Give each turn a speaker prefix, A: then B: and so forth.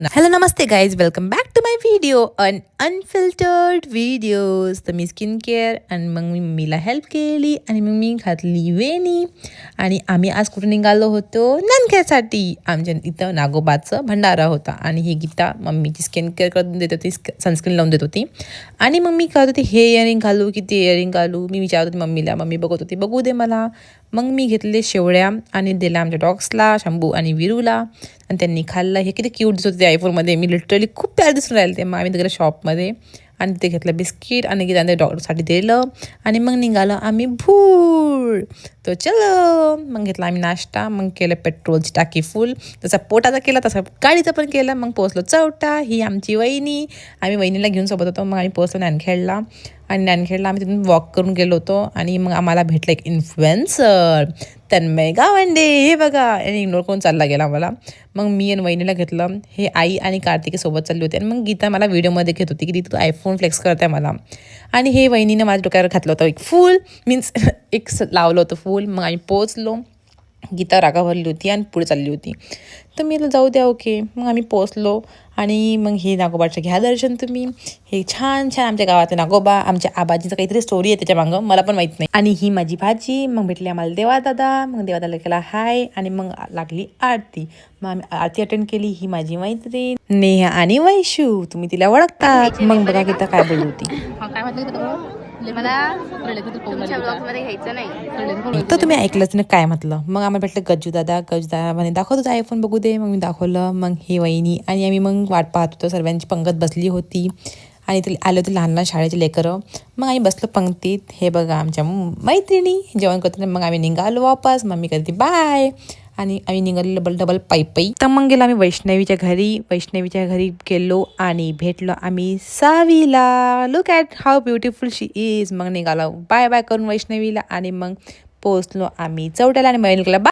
A: Hello नमस्ते guys, welcome back to my video unfiltered videos. तर मी स्किन केअर आणि मग मी मम्मीला हेल्प केली आणि मग मी घातली वेणी आणि आम्ही आज कुठे निघालो होतो नानक्यासाठी. आमच्या इथं नागोबाचं भंडारा होता आणि ही गीता मम्मीची स्किन केअर करून देत होती, सनस्क्रीन लावून देत होती आणि मग मी करत होती हे इयरिंग घालू की ते इयरिंग घालू. मी विचारत होती मम्मीला, मम्मी बघत होती बघू दे मला. मग मी घेतले शेवळ्या आणि दिल्या आमच्या डॉग्सला, शंभू आणि विरूला आणि त्यांनी खाल्लं. हे किती क्यूट दिसत होते आयफोनमध्ये. मी लिटरली खूप प्यार दिसून राहिले ते. मग आम्ही तिकडे शॉपमध्ये आणि ते घेतलं बिस्किट आणि गीताने डॉक्टरसाठी दिलं आणि मग निघालो आम्ही भूळ. तो चलो मग घेतला आम्ही नाश्ता, मग केलं पेट्रोलची टाकी फुल. तसा पोटाचा केला तसा गाडीचं पण केलं. मग पोचलो चौटा. ही आमची वहिनी, आम्ही वहिनीला घेऊन सोबत होतो. मग आम्ही पोचलो नानखेडला आणि नानखेडला आम्ही तिथून वॉक करून गेलो होतो आणि मग आम्हाला भेटलं एक इन्फ्लुएन्सर तन्मय गावंडे. हे बघा, आणि इग्नोर करून चालला गेला आम्हाला. मग मी आणि वहिनीला घेतलं. हे आई आणि कार्तिकेसोबत चालली होती आणि मग गीता मला व्हिडिओमध्ये घेत होती की तू आयफोन फ्लेक्स करते मला. आणि हे वहिनीनं माझ्या डोक्यावर घातलं होतं एक फूल, मीन्स एक लावलं होतं फूल. मग आम्ही पोचलो. गीता रागा भरली होती आणि पुढे चालली होती. तर मी जाऊ द्या ओके. मग आम्ही पोचलो आणि मग हे नागोबाचं घ्या दर्शन तुम्ही. हे छान छान आमच्या गावातले नागोबा, आमच्या आबाजीचं काहीतरी स्टोरी आहे त्याच्या मागं, मला पण माहीत नाही. आणि ही माझी भाजी. मग भेटली आम्हाला देवादादा. मग देवादाला केला हाय आणि मग लागली आरती. मग आम्ही आरती अटेंड केली. ही माझी मैत्रीण नेहा आणि वैशू, तुम्ही तिला ओळखतात. मग बघा गीता काय बोलली होती.
B: काय म्हटलं मला तुमच्या ब्लॉगमध्ये घ्यायचं नाही.
A: तर तुम्ही ऐकलंच ना काय म्हटलं. मग आम्हाला भेटलं गजूदादा. गजूदादा म्हणे दाखव तुझा आयफोन बघू दे. मग मी दाखवलं. मग ही वहिनी आणि आम्ही मग वाट पाहत होतो. सर्वांची पंगत बसली होती आणि ते आले होते लहान लहान शाळेचे लेकरं. मग आम्ही बसलो पंक्तीत. हे बघा आमच्या मैत्रिणी जेवण करतो. मग आम्ही निघालो वापस. मम्मी करते बाय आणि आम्ही निघालो डबल पायी. तर मग गेलो आम्ही वैष्णवीच्या घरी गेलो आणि भेटलो आम्ही सावीला. Look at how beautiful she is. मग निघालो बाय बाय करून वैष्णवीला आणि मग पोचलो आम्ही चौट्याला आणि मग निघाला